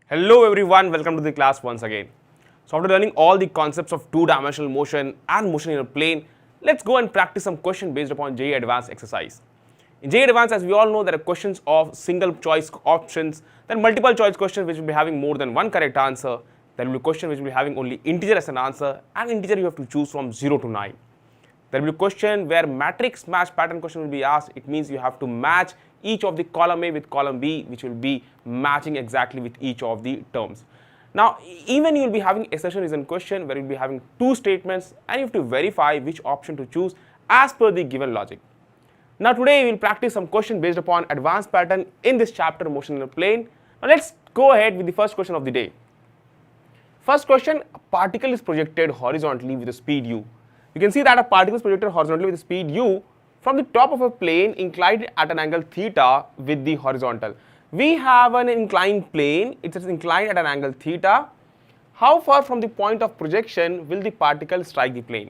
Hello everyone, welcome to the class once again. So after learning all the concepts of two-dimensional motion and motion in a plane, let's go and practice some questions based upon JEE Advanced exercise. In JEE Advanced, as we all know, there are questions of single choice options, then multiple choice questions which will be having more than one correct answer, there will be question which will be having only integer as an answer, and integer you have to choose from 0 to 9. There will be a question where matrix match pattern question will be asked. It means you have to match each of the column A with column B, which will be matching exactly with each of the terms. Now, even you will be having assertion reason question where you will be having two statements and you have to verify which option to choose as per the given logic. Now, today we will practice some questions based upon advanced pattern in this chapter, motion in a plane. Now, let's go ahead with the first question of the day. First question, a particle is projected horizontally with a speed u. You can see that a particle is projected horizontally with a speed u from the top of a plane inclined at an angle theta with the horizontal. We have an inclined plane, it is inclined at an angle theta. How far from the point of projection will the particle strike the plane?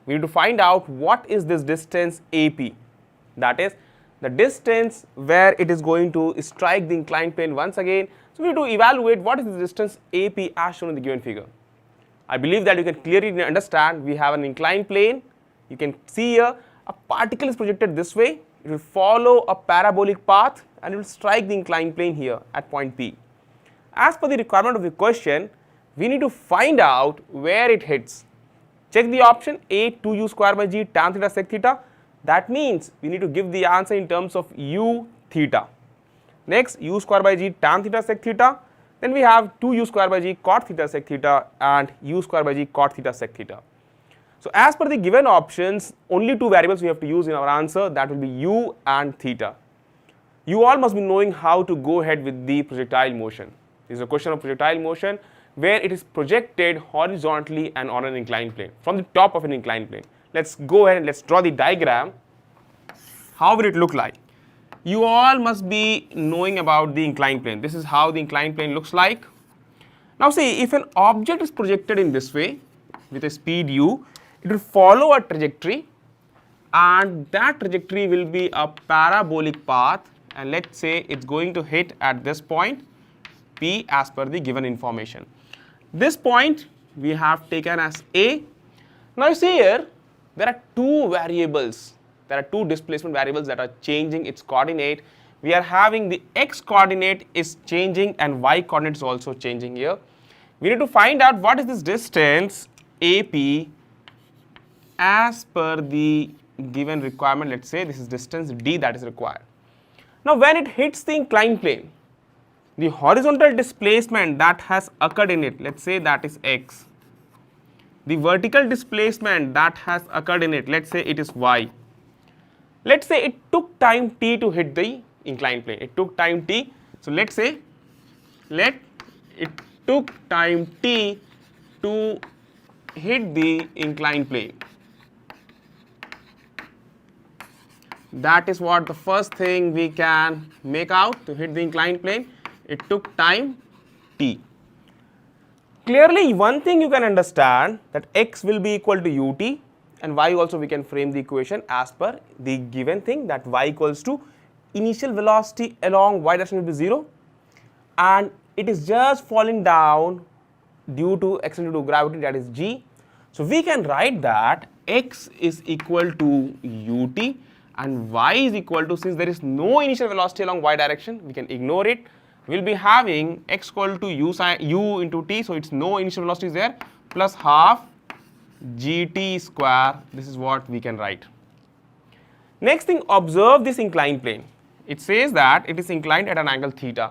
We need to find out what is this distance AP. That is the distance where it is going to strike the inclined plane once again. So we need to evaluate what is the distance AP as shown in the given figure. I believe that you can clearly understand we have an inclined plane. You can see here a particle is projected this way. It will follow a parabolic path and it will strike the inclined plane here at point P. As per the requirement of the question, we need to find out where it hits. Check the option A, 2u square by g tan theta sec theta. That means we need to give the answer in terms of u theta. Next, u square by g tan theta sec theta. Then we have 2u square by g cot theta sec theta and u square by g cot theta sec theta. So as per the given options, only two variables we have to use in our answer, that will be u and theta. You all must be knowing how to go ahead with the projectile motion. This is a question of projectile motion where it is projected horizontally and on an inclined plane, from the top of an inclined plane. Let's go ahead and let's draw the diagram. How will it look like? You all must be knowing about the inclined plane. This is how the inclined plane looks like. Now see, if an object is projected in this way with a speed u, it will follow a trajectory and that trajectory will be a parabolic path, and let's say it's going to hit at this point P as per the given information. This point we have taken as A. Now you see here there are two variables. There are two displacement variables that are changing its coordinate. We are having the x coordinate is changing and y coordinate is also changing here. We need to find out what is this distance AP as per the given requirement. Let's say this is distance d that is required. Now when it hits the inclined plane, the horizontal displacement that has occurred in it, let's say that is x. The vertical displacement that has occurred in it, let's say it is y. Let's say it took time t to hit the inclined plane. It took time t. So let's say it took time t to hit the inclined plane. That is what the first thing we can make out to hit the inclined plane. It took time t. Clearly, one thing you can understand that x will be equal to ut and y also we can frame the equation as per the given thing that y equals to initial velocity along y direction will be 0 and it is just falling down due to external to gravity, that is g. So we can write that x is equal to ut and y is equal to, since there is no initial velocity along y direction, we can ignore it. We will be having x equal to u into t, so it's no initial velocity is there, plus half gt square. This is what we can write. Next thing, observe this inclined plane. It says that it is inclined at an angle theta.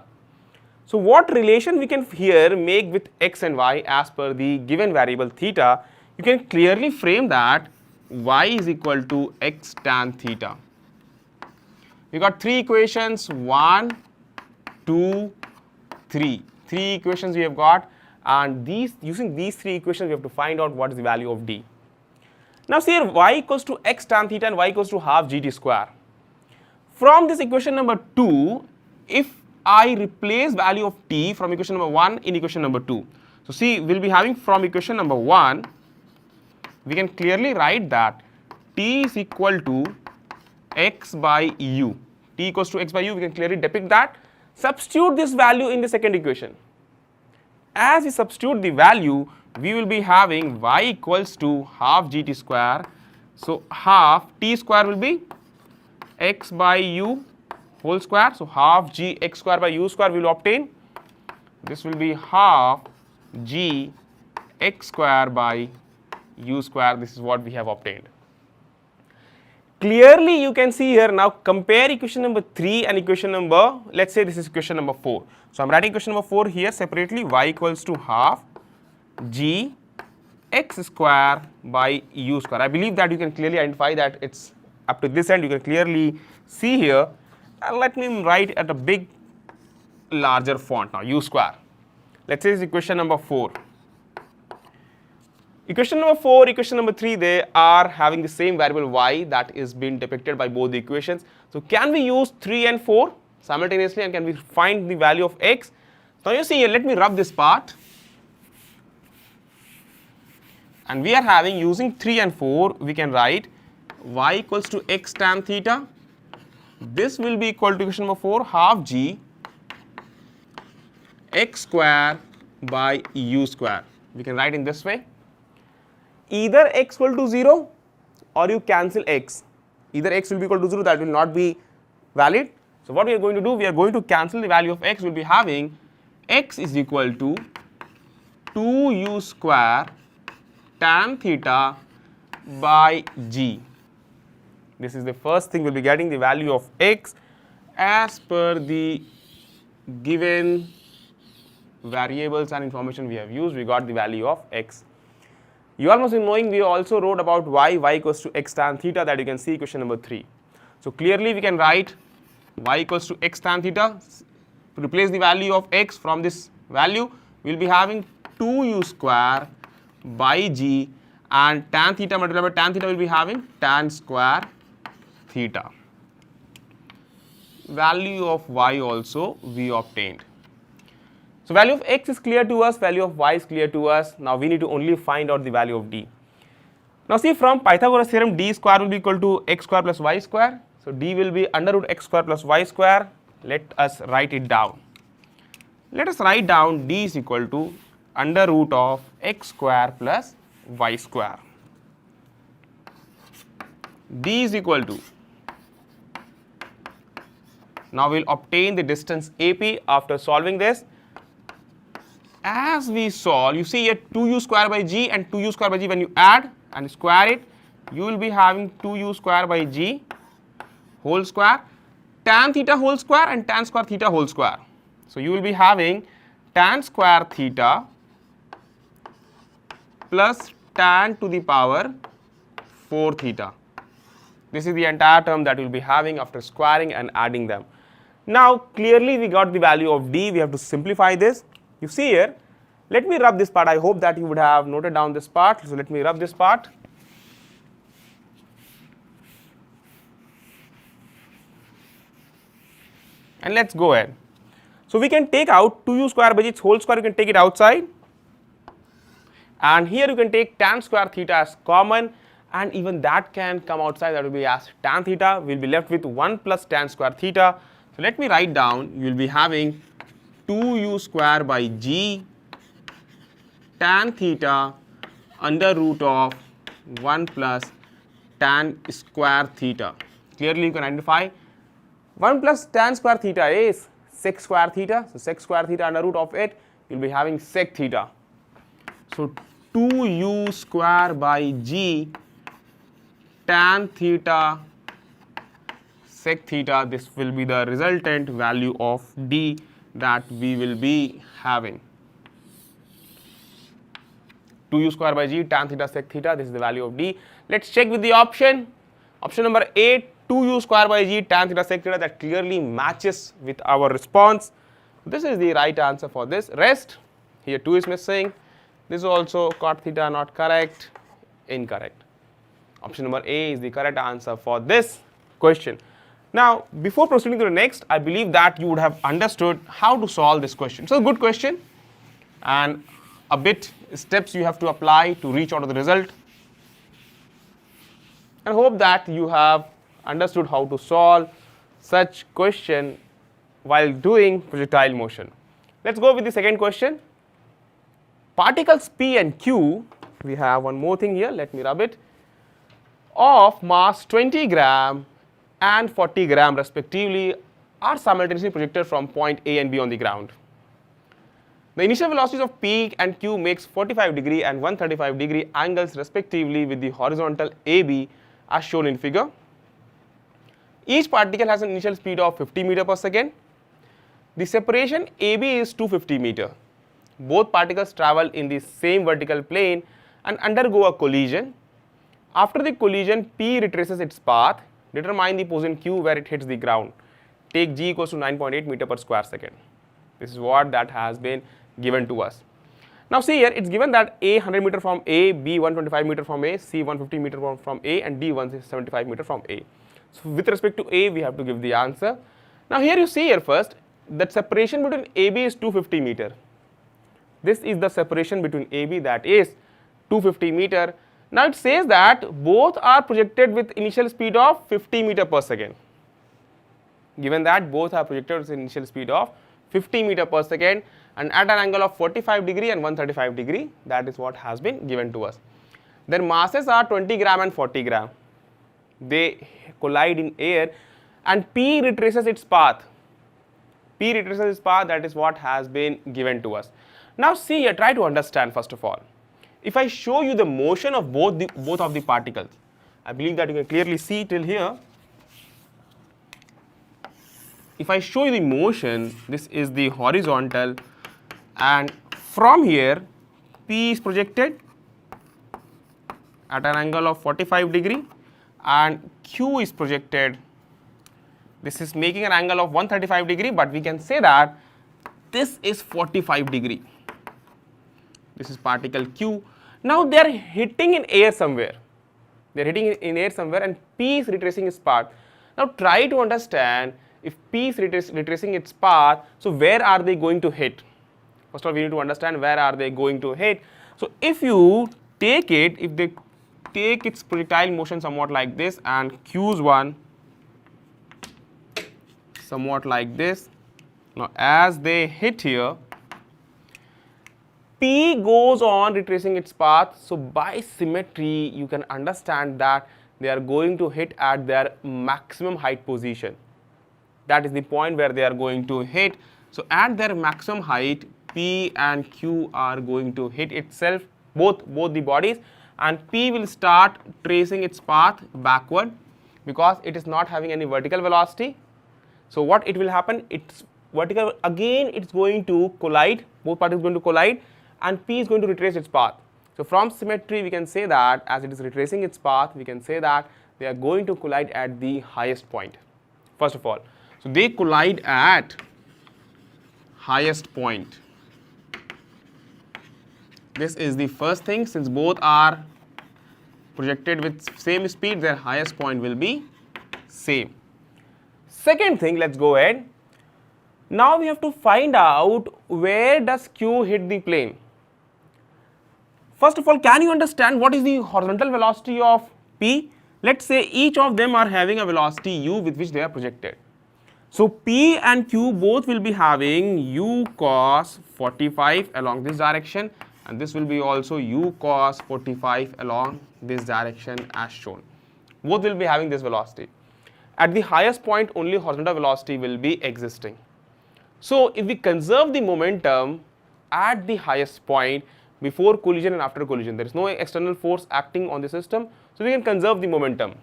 So what relation we can here make with x and y as per the given variable theta? You can clearly frame that y is equal to x tan theta. We got three equations, 1, 2, 3. Three equations we have got, and using these three equations we have to find out what is the value of d. Now see here, y equals to x tan theta and y equals to half gt square. From this equation number 2, if I replace value of t from equation number 1 in equation number 2. So see, we'll be having from equation number 1, we can clearly write that t t is equal to x by u. T equals to x by u, we can clearly depict that. Substitute this value in the second equation. As we substitute the value, we will be having y equals to half gt square. So half t square will be x by u whole square. So half g x square by u square we will obtain. This will be half g x square by u square. This is what we have obtained. Clearly you can see here, now compare equation number 3 and equation number, let's say this is equation number 4. So I am writing equation number 4 here separately, y equals to half g x square by u square. I believe that you can clearly identify that it's up to this end, you can clearly see here. And let me write at a big larger font now, u square. Let's say this is equation number 4. Equation number 4, equation number 3, they are having the same variable y that is being depicted by both the equations. So can we use 3 and 4 simultaneously, and can we find the value of x? Now you see here, let me rub this part. And we are having, using 3 and 4, we can write y equals to x tan theta. This will be equal to equation number 4, half g x square by u square. We can write in this way. Either x equal to 0 or you cancel x. Either x will be equal to 0, that will not be valid. So what we are going to do, we are going to cancel the value of x. We will be having x is equal to 2u square tan theta by g. This is the first thing, we will be getting the value of x as per the given variables and information we have used. We got the value of x. You all must be knowing we also wrote about y equals to x tan theta, that you can see equation number 3. So clearly we can write y equals to x tan theta, replace the value of x from this value, we will be having 2u square by g, and tan theta multiplied by tan theta will be having tan square theta. Value of y also we obtained. So value of x is clear to us, value of y is clear to us. Now we need to only find out the value of d. Now see, from Pythagoras theorem, d square will be equal to x square plus y square. So d will be under root x square plus y square. Let us write it down. Let us write down d is equal to under root of x square plus y square. D is equal to, now we will obtain the distance AP after solving this. As we solve, you see here 2u square by g and 2u square by g, when you add and square it, you will be having 2u square by g whole square, tan theta whole square and tan square theta whole square. So you will be having tan square theta plus tan to the power 4 theta. This is the entire term that we will be having after squaring and adding them. Now clearly we got the value of d, we have to simplify this. You see here, let me rub this part. I hope that you would have noted down this part. So let me rub this part. And let's go ahead. So we can take out 2u square by g whole square, you can take it outside. And here you can take tan square theta as common, and even that can come outside, that will be as tan theta. We will be left with 1 plus tan square theta. So let me write down, you will be having 2u square by g tan theta under root of 1 plus tan square theta. Clearly you can identify 1 plus tan square theta is sec square theta. So sec square theta under root of it, you will be having sec theta. So 2u square by g tan theta sec theta, this will be the resultant value of d that we will be having. 2u square by g tan theta sec theta, this is the value of d. Let's check with the option. Option number 8, 2u square by g tan theta sec theta, that clearly matches with our response. This is the right answer for this. Rest, here 2 is missing. This is also cot theta not correct, incorrect. Option number A is the correct answer for this question. Now, before proceeding to the next, I believe that you would have understood how to solve this question. So, good question, and a bit steps you have to apply to reach out to the result. and hope that you have understood how to solve such question while doing projectile motion. Let's go with the second question. Particles P and Q, we have one more thing here, let me rub it, of mass 20 gram and 40 gram respectively are simultaneously projected from point A and B on the ground. The initial velocities of P and Q makes 45° and 135° angles respectively with the horizontal AB as shown in figure. Each particle has an initial speed of 50 meter per second. The separation AB is 250 meter. Both particles travel in the same vertical plane and undergo a collision. After the collision, P retraces its path. Determine the position Q where it hits the ground. Take G equals to 9.8 meter per square second. This is what that has been given to us. Now see here, it's given that A 100 meter from A, B 125 meter from A, C 150 meter from A, and D 175 meter from A. So with respect to A, we have to give the answer. Now here you see here first, that separation between AB is 250 meter. This is the separation between AB, that is 250 meter. Now it says that both are projected with initial speed of 50 meter per second. Given that both are projected with initial speed of 50 meter per second and at an angle of 45° and 135°, that is what has been given to us. Their masses are 20 gram and 40 gram. They collide in air and P retraces its path. P retraces its path, that is what has been given to us. Now see here, try to understand first of all. If I show you the motion of both of the particles, I believe that you can clearly see till here. If I show you the motion, this is the horizontal, and from here P is projected at an angle of 45° and Q is projected. This is making an angle of 135°, but we can say that this is 45°. This is particle Q. Now they are hitting in air somewhere. They are hitting in air somewhere and P is retracing its path. Now try to understand, if P is retracing its path, so where are they going to hit? First of all, we need to understand where are they going to hit. So if you take it, if they take its projectile motion somewhat like this and Q's one somewhat like this. Now as they hit here, P goes on retracing its path, so by symmetry you can understand that they are going to hit at their maximum height position. That is the point where they are going to hit. So at their maximum height, P and Q are going to hit itself, both the bodies, and P will start tracing its path backward because it is not having any vertical velocity. So what it will happen, it's vertical, again it's going to collide, both particles going to collide, and P is going to retrace its path. So from symmetry we can say that as it is retracing its path, we can say that they are going to collide at the highest point. First of all, so they collide at highest point. This is the first thing, since both are projected with same speed, their highest point will be same. Second thing, let's go ahead. Now we have to find out where does Q hit the plane. First of all, can you understand what is the horizontal velocity of P? Let's say each of them are having a velocity u with which they are projected. So P and Q both will be having u cos 45 along this direction, and this will be also u cos 45 along this direction as shown. Both will be having this velocity. At the highest point, only horizontal velocity will be existing. So if we conserve the momentum at the highest point before collision and after collision, there is no external force acting on the system, so we can conserve the momentum.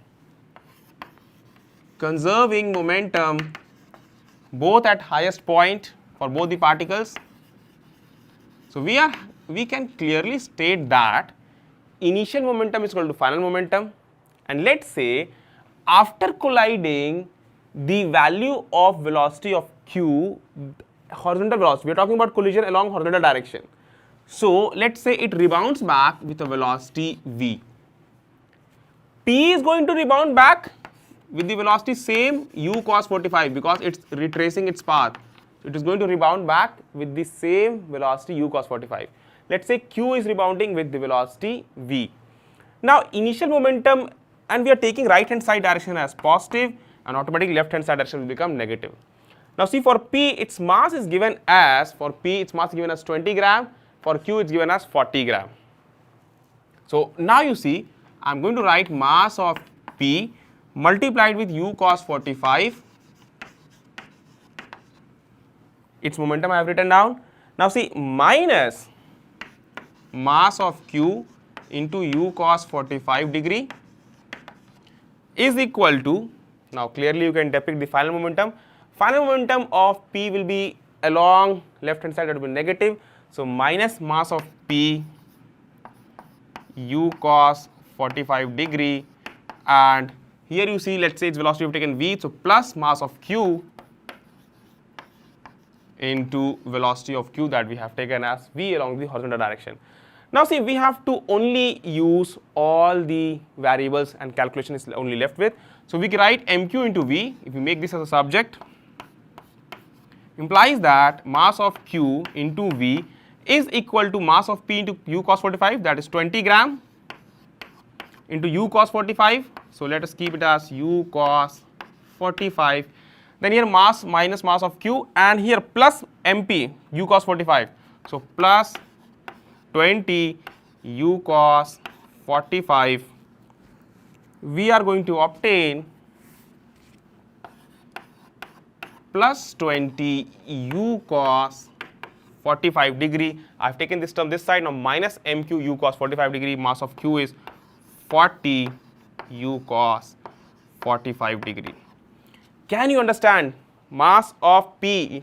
Conserving momentum both at highest point for both the particles. So we can clearly state that initial momentum is equal to final momentum, and let's say after colliding, the value of velocity of Q, horizontal velocity, we are talking about collision along horizontal direction. So let's say it rebounds back with a velocity v. P is going to rebound back with the velocity same u cos 45 because it's retracing its path. So it is going to rebound back with the same velocity u cos 45. Let's say Q is rebounding with the velocity v. Now initial momentum and we are taking right hand side direction as positive, and automatically left hand side direction will become negative. Now see, for P, its mass is given as, 20 gram, for Q it's given as 40 gram. So now you see, I'm going to write mass of P multiplied with U cos 45. Its momentum I have written down. Now see, minus mass of Q into U cos 45 degree is equal to, now clearly you can depict the final momentum. Final momentum of P will be along left hand side, that will be negative. So minus mass of P U cos 45 degree, and here you see, let's say its velocity we have taken V, so plus mass of Q into velocity of Q that we have taken as V along the horizontal direction. Now see, we have to only use all the variables and calculation is only left with. So we can write mq into V. If we make this as a subject, implies that mass of Q into V is equal to mass of P into U cos 45, that is 20 gram into U cos 45. So let us keep it as U cos 45. Then here mass minus mass of Q, and here plus MP U cos 45. So plus 20 U cos 45. We are going to obtain plus 20 U cos 45 degree. I have taken this term this side, now minus MQ U cos 45 degree. Mass of Q is 40 U cos 45 degree. Can you understand? Mass of P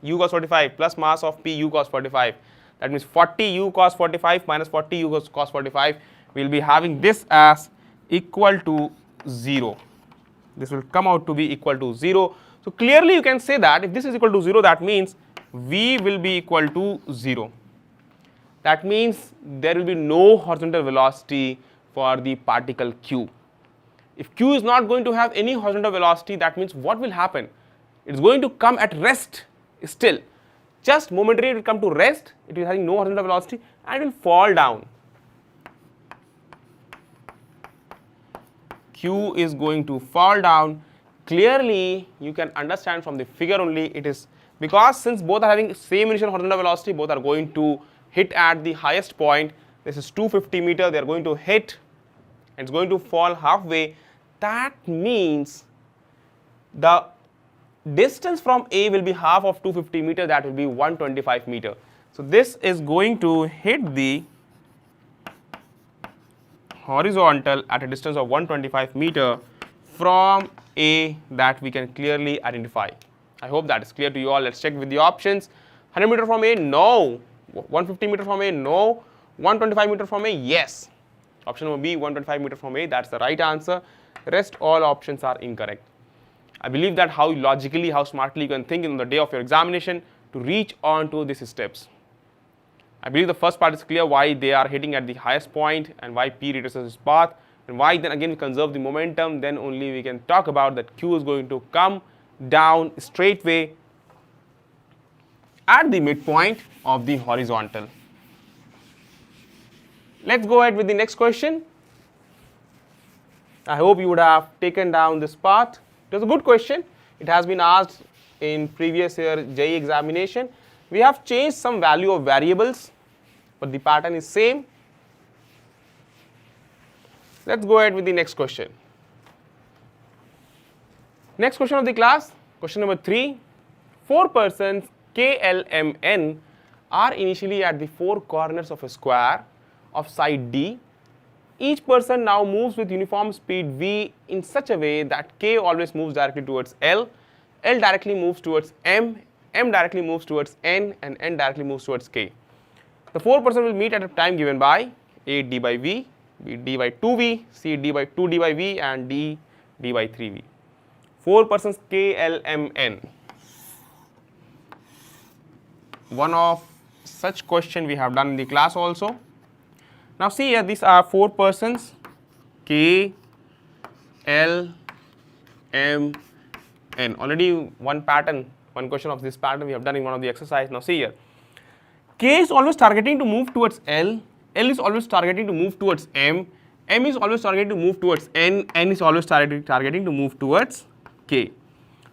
U cos 45 plus mass of P U cos 45. That means 40 U cos 45 minus 40 U cos 45. We will be having this as equal to 0. This will come out to be equal to 0. So clearly you can say that if this is equal to 0, that means V will be equal to 0. That means there will be no horizontal velocity for the particle Q. If Q is not going to have any horizontal velocity, that means what will happen? It is going to come at rest still. Just momentarily it will come to rest, it is having no horizontal velocity, and it will fall down. Q is going to fall down. Clearly you can understand from the figure only, it is because since both are having same initial horizontal velocity, both are going to hit at the highest point. This is 250 meter, they are going to hit and it's going to fall halfway. That means the distance from A will be half of 250 meter, that will be 125 meter. So this is going to hit the horizontal at a distance of 125 meter from A, that we can clearly identify. I hope that is clear to you all. Let's check with the options. 100 meter from A, no. 150 meter from A, no. 125 meter from A, yes. Option number B, 125 meter from A, that's the right answer. Rest all options are incorrect. I believe that how logically, how smartly you can think in the day of your examination to reach on to these steps. I believe the first part is clear, why they are hitting at the highest point and why P retraces its path, and why then again we conserve the momentum. Then only we can talk about that Q is going to come down straightway at the midpoint of the horizontal. Let's go ahead with the next question. I hope you would have taken down this part. It was a good question. It has been asked in previous year JEE examination. We have changed some value of variables, but the pattern is same. Let's go ahead with the next question. Next question of the class, question number 3. 4 persons KLMN are initially at the 4 corners of a square of side D. Each person now moves with uniform speed V in such a way that K always moves directly towards L, L directly moves towards M, M directly moves towards N, and N directly moves towards K. The 4 persons will meet at a time given by A d by V, B d by 2V, C d by 2d by V, and D d by 3V. 4 persons KLMN. One of such question we have done in the class also. Now see here, these are 4 persons K, L, M, N. Already one question of this pattern we have done in one of the exercise. Now see here, K is always targeting to move towards L, L is always targeting to move towards M, M is always targeting to move towards N, N is always targeting to move towards K.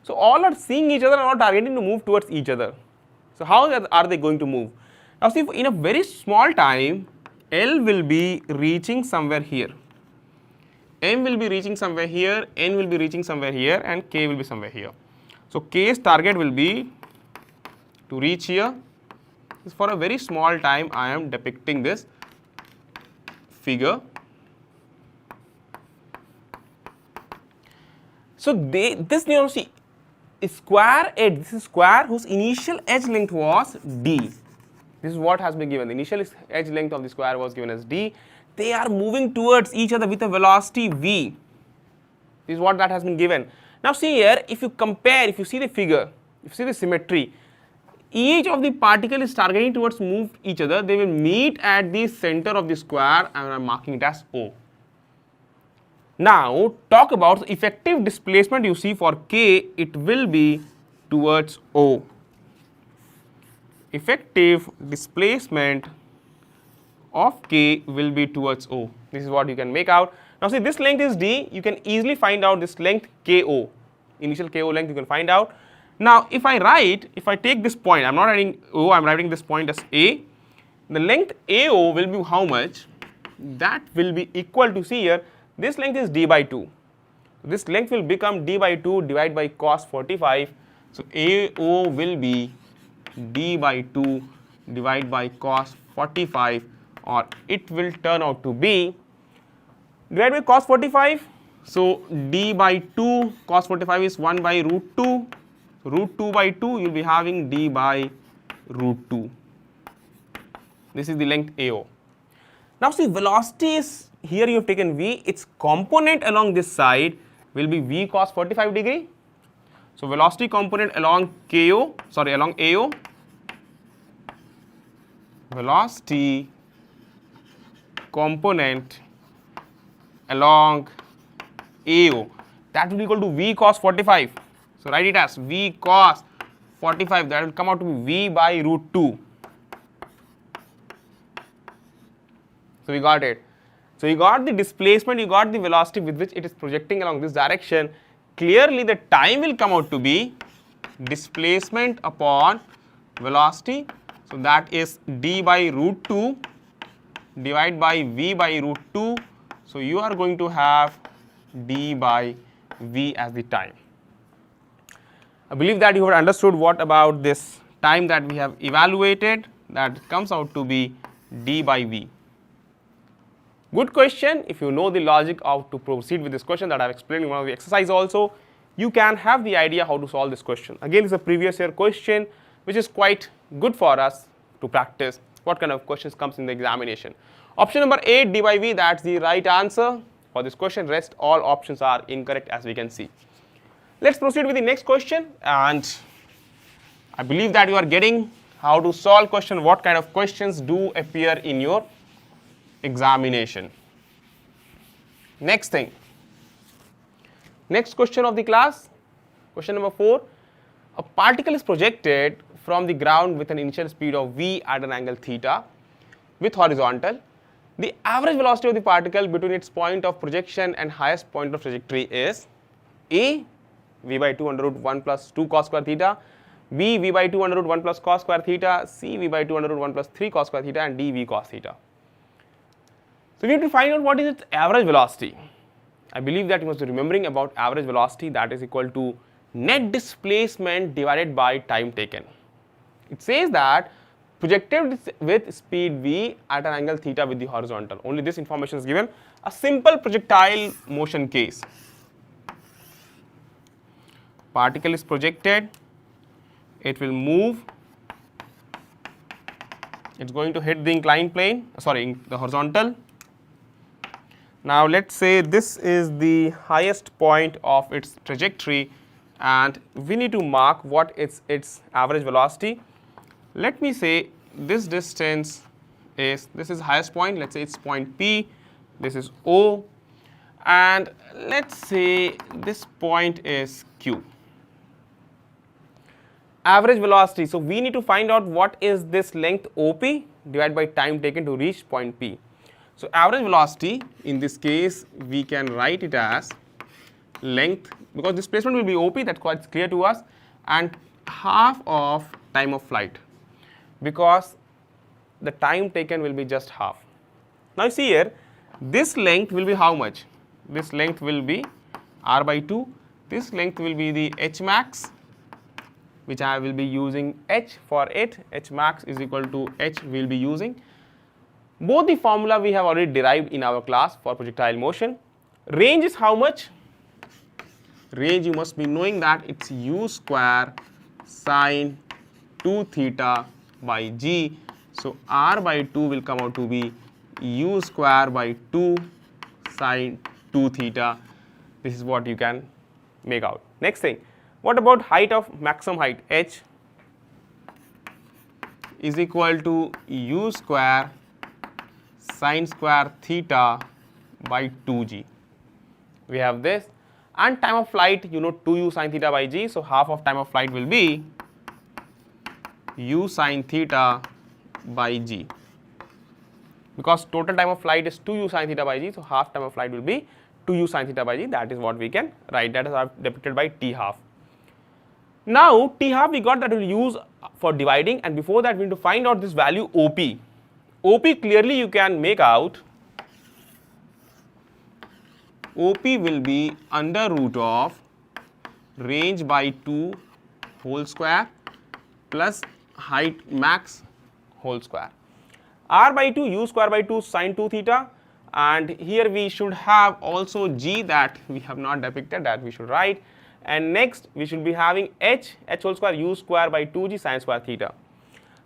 So all are seeing each other and all targeting to move towards each other. So how are they going to move? Now see, in a very small time, L will be reaching somewhere here, M will be reaching somewhere here, N will be reaching somewhere here, and K will be somewhere here. So K's target will be to reach here. For a very small time I am depicting this figure. So this see, square edge, this is square whose initial edge length was D. This is what has been given. The initial edge length of the square was given as D. They are moving towards each other with a velocity V. This is what that has been given. Now see here, if you compare, if you see the figure, if you see the symmetry, each of the particle is targeting towards move each other. They will meet at the center of the square, and I am marking it as O. Now talk about the effective displacement you see for K, it will be towards O. Effective displacement of K will be towards O. This is what you can make out. Now see, this length is D, you can easily find out this length KO, initial KO length you can find out. Now if I take this point, I am not writing O, I am writing this point as A. The length AO will be how much? That will be equal to, see here, this length is D by 2. This length will become D by 2 divided by cos 45. So AO will be D by 2 divided by cos 45, or it will turn out to be divided by cos 45. So D by 2 cos 45 is 1 by root 2. Root 2 by 2 you will be having D by root 2. This is the length AO. Now see, velocity is, here you have taken V, its component along this side will be V cos 45 degree. So velocity component along along AO, velocity component along AO, that will be equal to V cos 45. So write it as V cos 45, that will come out to be V by root 2. So we got it. So you got the displacement, you got the velocity with which it is projecting along this direction. Clearly the time will come out to be displacement upon velocity. So that is D by root 2 divided by V by root 2. So you are going to have D by V as the time. I believe that you have understood what about this time that we have evaluated, that comes out to be D by V. Good question. If you know the logic of to proceed with this question that I have explained in one of the exercise also, you can have the idea how to solve this question. Again, this is a previous year question which is quite good for us to practice what kind of questions comes in the examination. Option number 8, D by V, that's the right answer for this question. Rest all options are incorrect, as we can see. Let's proceed with the next question, and I believe that you are getting how to solve question, what kind of questions do appear in your examination. Next thing, next question of the class, question number 4. A particle is projected from the ground with an initial speed of v at an angle theta with horizontal. The average velocity of the particle between its point of projection and highest point of trajectory is A, v by 2 under root 1 plus 2 cos square theta, B, v by 2 under root 1 plus cos square theta, C, v by 2 under root 1 plus 3 cos square theta, and D, v cos theta. So we need to find out what is its average velocity. I believe that you must be remembering about average velocity, that is equal to net displacement divided by time taken. It says that projected with speed v at an angle theta with the horizontal. Only this information is given. A simple projectile motion case. Particle is projected, it will move, it's going to hit the inclined plane, the horizontal. Now let's say this is the highest point of its trajectory, and we need to mark what is its average velocity. Let me say this distance is, this is highest point, let's say it's point P, this is O, and let's say this point is Q. Average velocity, so we need to find out what is this length OP divided by time taken to reach point P. So average velocity, in this case, we can write it as length, because displacement will be OP, that's quite clear to us, and half of time of flight, because the time taken will be just half. Now you see here, this length will be how much? This length will be r by 2. This length will be the h max, which I will be using h for it. H max is equal to h we will be using. Both the formula we have already derived in our class for projectile motion. Range is how much? Range, you must be knowing that it's u square sine 2 theta by g. So r by 2 will come out to be u square by 2 sine 2 theta. This is what you can make out. Next thing, what about height of maximum height? H is equal to u square sine square theta by 2g. We have this, and time of flight, you know, 2u sine theta by g. So half of time of flight will be u sine theta by g, because total time of flight is 2u sine theta by g. So half time of flight will be 2u sine theta by g. That is what we can write. That is depicted by t half. Now t half we got that we will use for dividing, and before that we need to find out this value OP. OP clearly you can make out. OP will be under root of range by 2 whole square plus height max whole square. R by 2 u square by 2 sine 2 theta, and here we should have also g that we have not depicted, that we should write, and next we should be having h whole square u square by 2g sine square theta.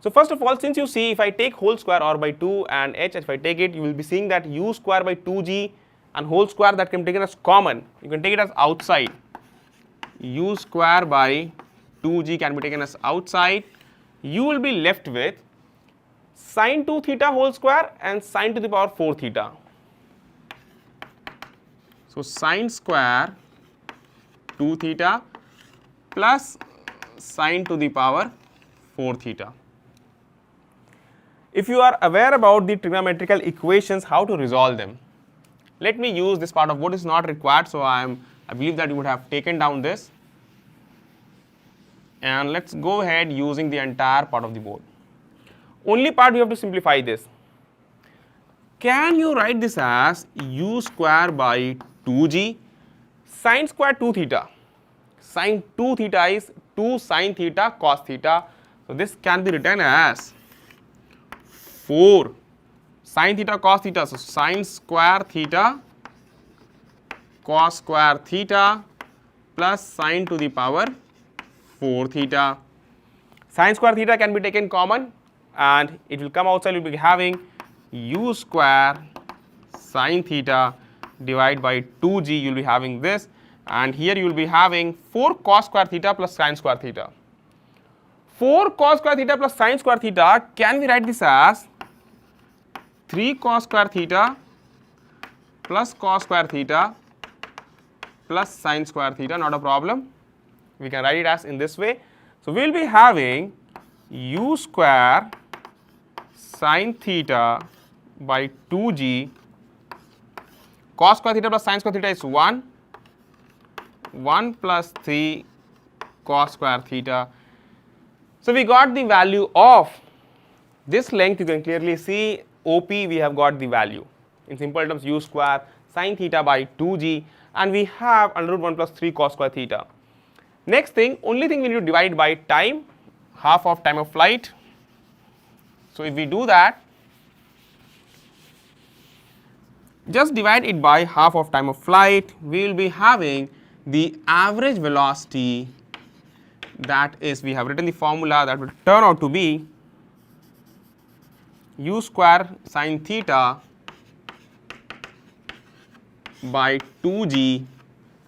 So first of all, since you see, if I take whole square r by 2 and h, if I take it, you will be seeing that u square by 2g and whole square, that can be taken as common. You can take it as outside. U square by 2g can be taken as outside. You will be left with sine 2 theta whole square and sine to the power 4 theta. So sine square 2 theta plus sine to the power 4 theta. If you are aware about the trigonometrical equations, how to resolve them, let me use this part of what is not required. So I believe that you would have taken down this, and let's go ahead using the entire part of the board. Only part you have to simplify this. Can you write this as u square by 2g sine square 2 theta? Sine 2 theta is 2 sine theta cos theta. So this can be written as 4 sine theta cos theta. So sine square theta cos square theta plus sine to the power 4 theta. Sine square theta can be taken common, and it will come outside. You will be having u square sine theta divided by 2g. You will be having this, and here you will be having 4 cos square theta plus sine square theta. 4 cos square theta plus sine square theta, can we write this as 3 cos square theta plus cos square theta plus sine square theta? Not a problem. We can write it as in this way. So we will be having u square sine theta by 2g. Cos square theta plus sine square theta is 1 plus 3 cos square theta. So we got the value of this length. You can clearly see OP, we have got the value. In simple terms, u square sine theta by 2g, and we have under root 1 plus 3 cos square theta. Next thing, only thing we need to divide by time, half of time of flight. So if we do that, just divide it by half of time of flight, we will be having the average velocity, that is, we have written the formula that will turn out to be u square sine theta by 2g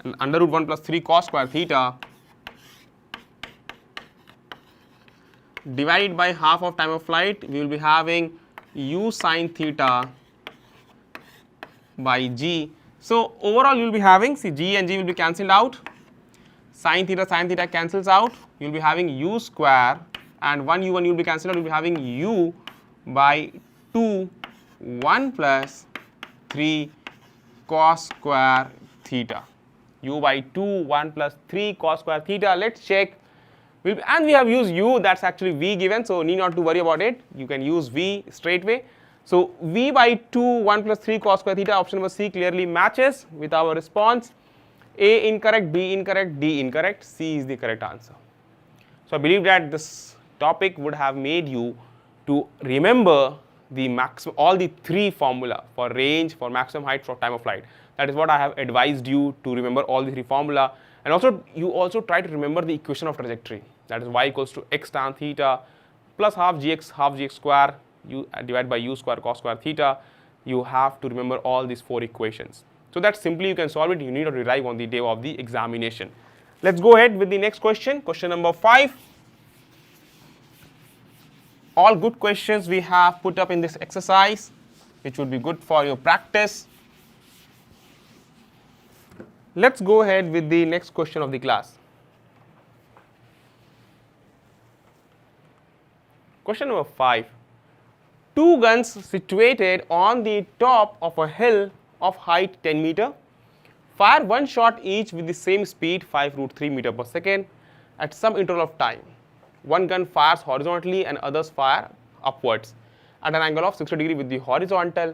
and under root 1 plus 3 cos square theta divided by half of time of flight. We will be having u sine theta by g. So overall you will be having, see, g and g will be cancelled out, sine theta cancels out, you will be having u square, and 1 you will be cancelled out, you will be having u by 2 1 plus 3 cos square theta. U by 2, 1 plus 3 cos square theta. Let's check. And we have used u, that's actually v given, so need not to worry about it. You can use v straight away. So v by 2, 1 plus 3 cos square theta, option number C clearly matches with our response. A incorrect, B incorrect, D incorrect, C is the correct answer. So I believe that this topic would have made you to remember the maximum, all the three formula for range, for maximum height, for time of flight. That is what I have advised you to remember, all the three formula. And also you also try to remember the equation of trajectory, that is y equals to x tan theta plus half gx square u divided by u square cos square theta. You have to remember all these four equations. So that simply you can solve it, you need not rely on the day of the examination. Let's go ahead with the next question, question number 5. All good questions we have put up in this exercise, which would be good for your practice. Let's go ahead with the next question of the class. Question number 5. Two guns situated on the top of a hill of height 10 meter fire one shot each with the same speed 5√3 meter per second at some interval of time. One gun fires horizontally and others fire upwards at an angle of 60 degree with the horizontal.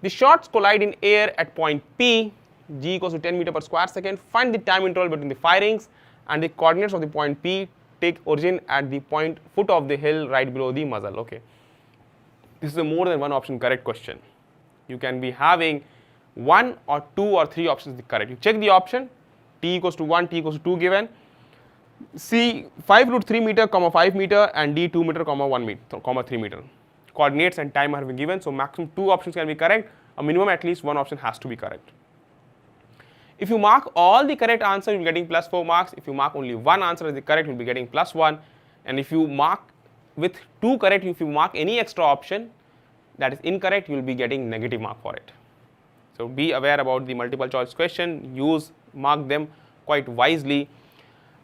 The shots collide in air at point P, g equals to 10 meter per square second. Find the time interval between the firings, and the coordinates of the point P take origin at the point foot of the hill right below the muzzle. Okay, this is a more than one option correct question. You can be having 1 or 2 or 3 options correct. You check the option, t equals to 1, t equals to 2 given. C 5√3 meter, 5 meter, and D 2 meter, 1 meter, 3 meter. Coordinates and time have been given, so maximum 2 options can be correct. A minimum at least 1 option has to be correct. If you mark all the correct answer, you will be getting plus 4 marks. If you mark only one answer as the correct, you will be getting plus 1. And if you mark with 2 correct, if you mark any extra option that is incorrect, you will be getting negative mark for it. So be aware about the multiple choice question, mark them quite wisely.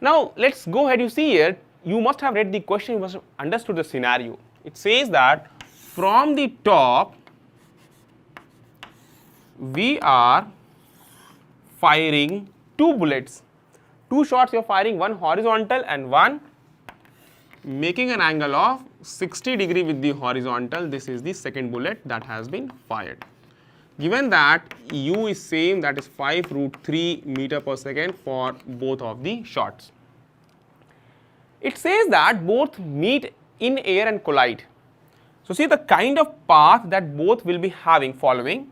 Now let's go ahead. You see here, you must have read the question, you must have understood the scenario. It says that from the top we are firing 2 bullets, 2 shots you are firing, one horizontal and one making an angle of 60 degree with the horizontal. This is the second bullet that has been fired. Given that u is same, that is 5√3 meter per second for both of the shots. It says that both meet in air and collide. So see the kind of path that both will be following.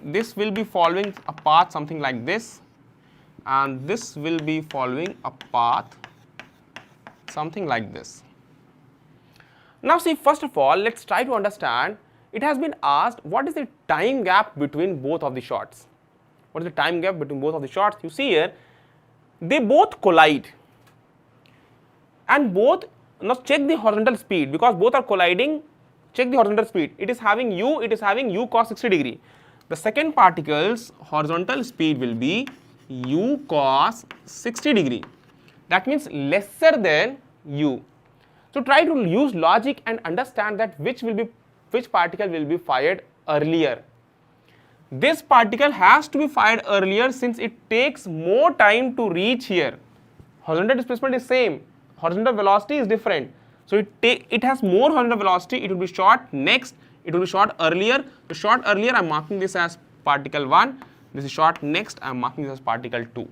This will be following a path something like this, and this will be following a path something like this. Now see, first of all, let's try to understand. It has been asked, what is the time gap between both of the shots? What is the time gap between both of the shots? You see here, they both collide, and both, now check the horizontal speed, because both are colliding. Check the horizontal speed. It is having u cos 60 degree. The second particle's horizontal speed will be u cos 60 degree. That means lesser than u. So try to use logic and understand that which particle will be fired earlier. This particle has to be fired earlier since it takes more time to reach here. Horizontal displacement is same, horizontal velocity is different. So it has more horizontal velocity, it will be shot next, it will be shot earlier. The shot earlier, I am marking this as particle 1, this is shot next, I am marking this as particle 2.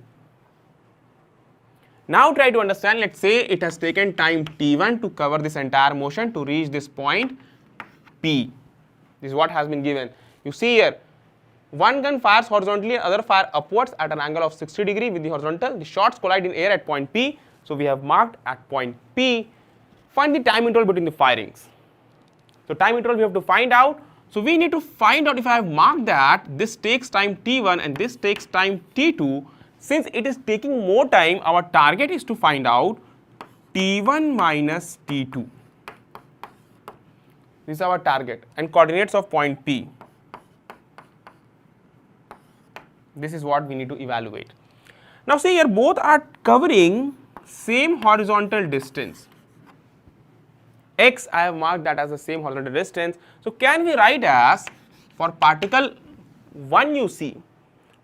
Now try to understand, let's say it has taken time t1 to cover this entire motion to reach this point P. This is what has been given. You see here, one gun fires horizontally and other fire upwards at an angle of 60 degree with the horizontal. The shots collide in air at point P. So we have marked at point P. Find the time interval between the firings. So time interval we have to find out. So we need to find out, if I have marked that this takes time t1 and this takes time t2, since it is taking more time, our target is to find out t1 minus t2. This is our target, and coordinates of point P. This is what we need to evaluate. Now see here, both are covering same horizontal distance. X, I have marked that as the same horizontal distance. So can we write as, for particle 1 you see,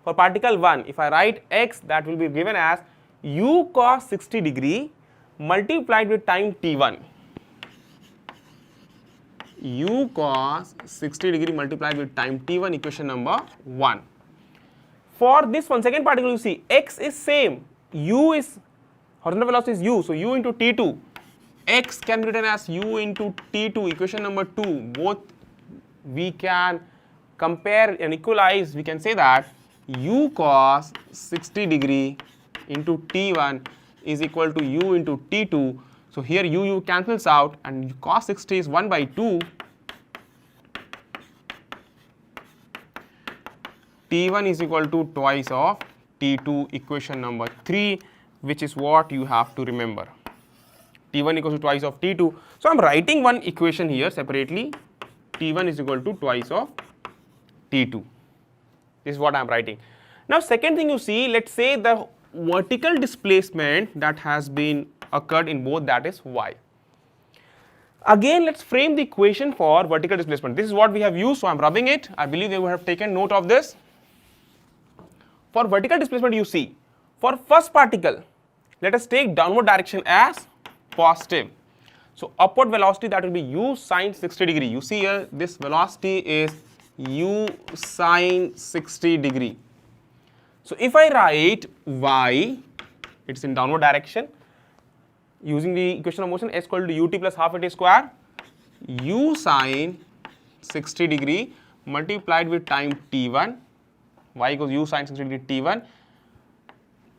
for particle 1, if I write x, that will be given as u cos 60 degree multiplied with time t1. U cos 60 degree multiplied with time t1, equation number 1. For this one, second particle, you see x is same, u is horizontal velocity is u, so u into t2. X can be written as u into t2, equation number 2. Both we can compare and equalize. We can say that u cos 60 degree into t1 is equal to u into t2. So here u cancels out, and cos 60 is 1 by 2. T1 is equal to twice of T2, equation number 3, which is what you have to remember. T1 equals to twice of T2. So I am writing one equation here separately. T1 is equal to twice of T2. This is what I am writing. Now second thing you see, let's say the vertical displacement that has been occurred in both, that is y. Again, let's frame the equation for vertical displacement. This is what we have used, so I am rubbing it. I believe you have taken note of this. For vertical displacement, you see, for first particle, let us take downward direction as positive. So upward velocity, that will be u sine 60 degree. You see here, this velocity is u sine 60 degree. So if I write y, it's in downward direction, using the equation of motion, s equal to ut plus half at square, u sine 60 degree multiplied with time t1, y equals u sine 60 degree t1,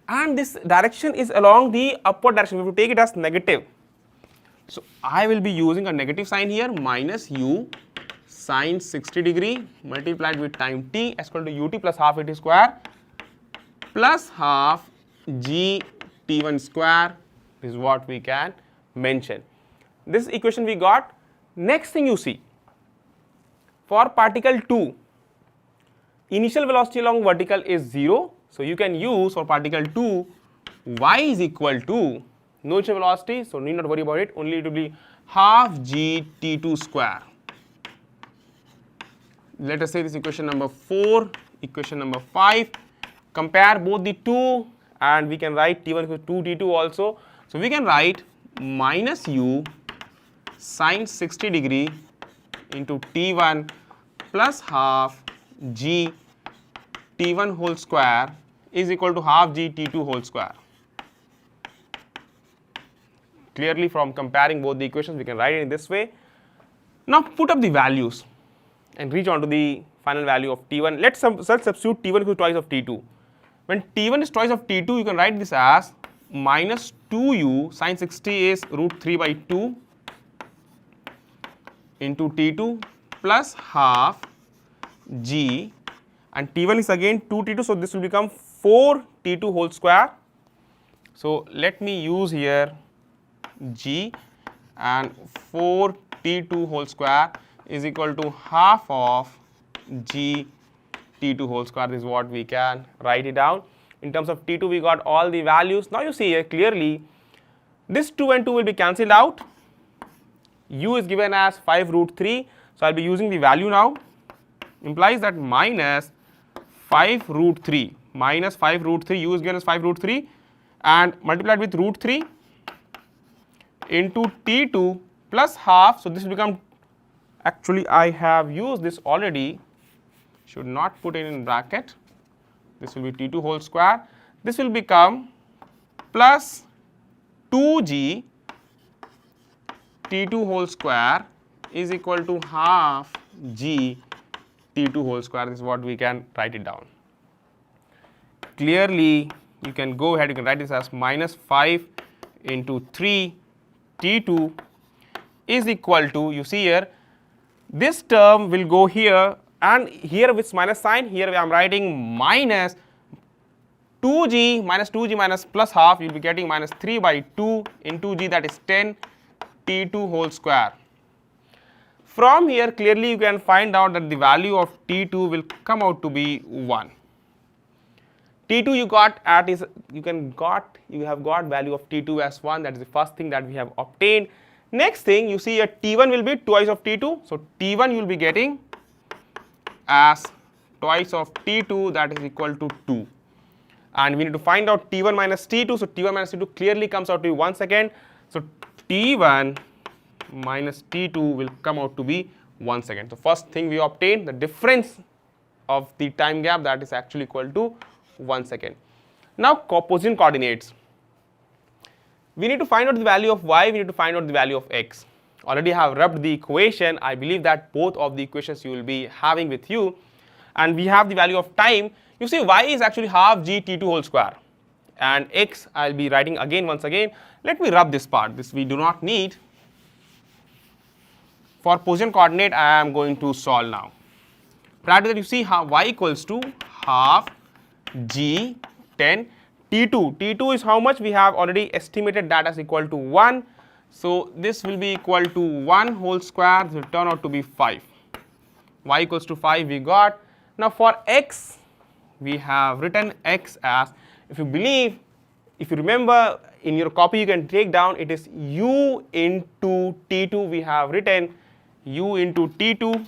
and this direction is along the upward direction. We will take it as negative. So I will be using a negative sign here, minus u sine 60 degree multiplied with time t, s equal to ut plus half at square plus half g t1 square. This is what we can mention. This equation we got. Next thing you see, for particle 2, initial velocity along vertical is 0. So you can use for particle 2, y is equal to no initial velocity, so need not worry about it, only it will be half g t2 square. Let us say this equation number 4, equation number 5. Compare both the two, and we can write t1 equals 2 t2 also. So we can write minus u sine 60 degree into t1 plus half g t1 whole square is equal to half g t2 whole square. Clearly, from comparing both the equations, we can write it in this way. Now put up the values and reach on to the final value of t1. Let's substitute t1 equals twice of t2. When t1 is twice of t2, you can write this as minus 2u sine 60 is root 3 by 2 into t2 plus half g, and t1 is again 2 t2, so this will become 4 t2 whole square. So let me use here g, and 4 t2 whole square is equal to half of g t2 whole square. This is what we can write it down. In terms of t2, we got all the values. Now you see here clearly, this 2 and 2 will be cancelled out. U is given as 5 root 3, so I'll be using the value now. Implies that minus 5 root 3, minus 5 root 3, u is given as 5 root 3, and multiplied with root 3 into t2 plus half. So this will become, actually I have used this already, should not put it in bracket. This will be t2 whole square. This will become plus 2g t2 whole square is equal to half g t2 whole square. This is what we can write it down. Clearly, you can go ahead, you can write this as minus 5 into 3 t2 is equal to, you see here, this term will go here, and here with minus sign, here I am writing minus 2g minus plus half, you will be getting minus 3 by 2 into g, that is 10 t2 whole square. From here clearly you can find out that the value of t2 will come out to be 1. t2 you got at is, you have got value of t2 as 1, that is the first thing that we have obtained. Next thing you see here, t1 will be twice of t2, so t1 you will be getting as twice of T2, that is equal to 2. And we need to find out T1 minus T2. So T1 minus T2 clearly comes out to be 1 second. So T1 minus T2 will come out to be 1 second. So first thing we obtain the difference of the time gap, that is actually equal to 1 second. Now position coordinates. We need to find out the value of y, we need to find out the value of x. Already have rubbed the equation. I believe that both of the equations you will be having with you. And we have the value of time. You see y is actually half g t2 whole square. And x I'll be writing again once again. Let me rub this part. This we do not need. For position coordinate I am going to solve now. Prior to that you see how y equals to half g 10 T2. T2 is how much? We have already estimated that as equal to 1. So this will be equal to 1 whole square. This will turn out to be 5. Y equals to 5 we got. Now for x, we have written x as, if you remember in your copy you can take down, it is u into T2. We have written u into T2.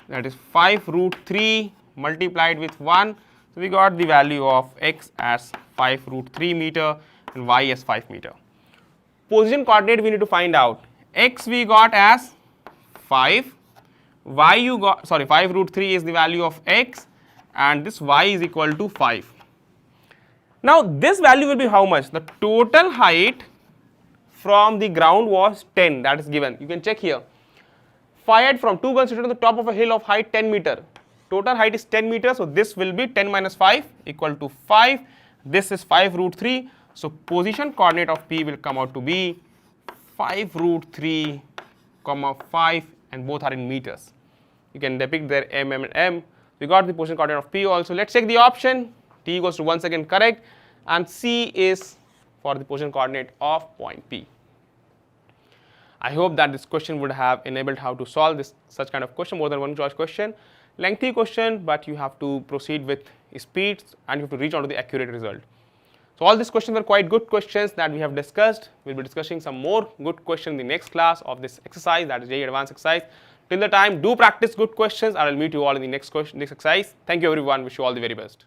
That is 5 root 3 multiplied with 1. So we got the value of x as 5 root 3 meter and y as 5 meter. Position coordinate we need to find out. X we got as 5, y you got, 5 root 3 is the value of x, and this y is equal to 5. Now this value will be how much? The total height from the ground was 10, that is given. You can check here. Fired from 2 guns on the top of a hill of height 10 meter. Total height is 10 meters, so this will be 10 minus 5 equal to 5. This is 5 root 3. So position coordinate of P will come out to be 5 root 3 comma 5, and both are in meters. You can depict their mm and m. We got the position coordinate of P also. Let's check the option. T equals to 1 second correct, and C is for the position coordinate of point P. I hope that this question would have enabled how to solve such kind of question, more than one choice question. Lengthy question, but you have to proceed with speed and you have to reach on to the accurate result. So all these questions were quite good questions that we have discussed. We'll be discussing some more good questions in the next class of this exercise, that is JEE Advanced exercise. Till the time, do practice good questions. I will meet you all in the next exercise. Thank you everyone. Wish you all the very best.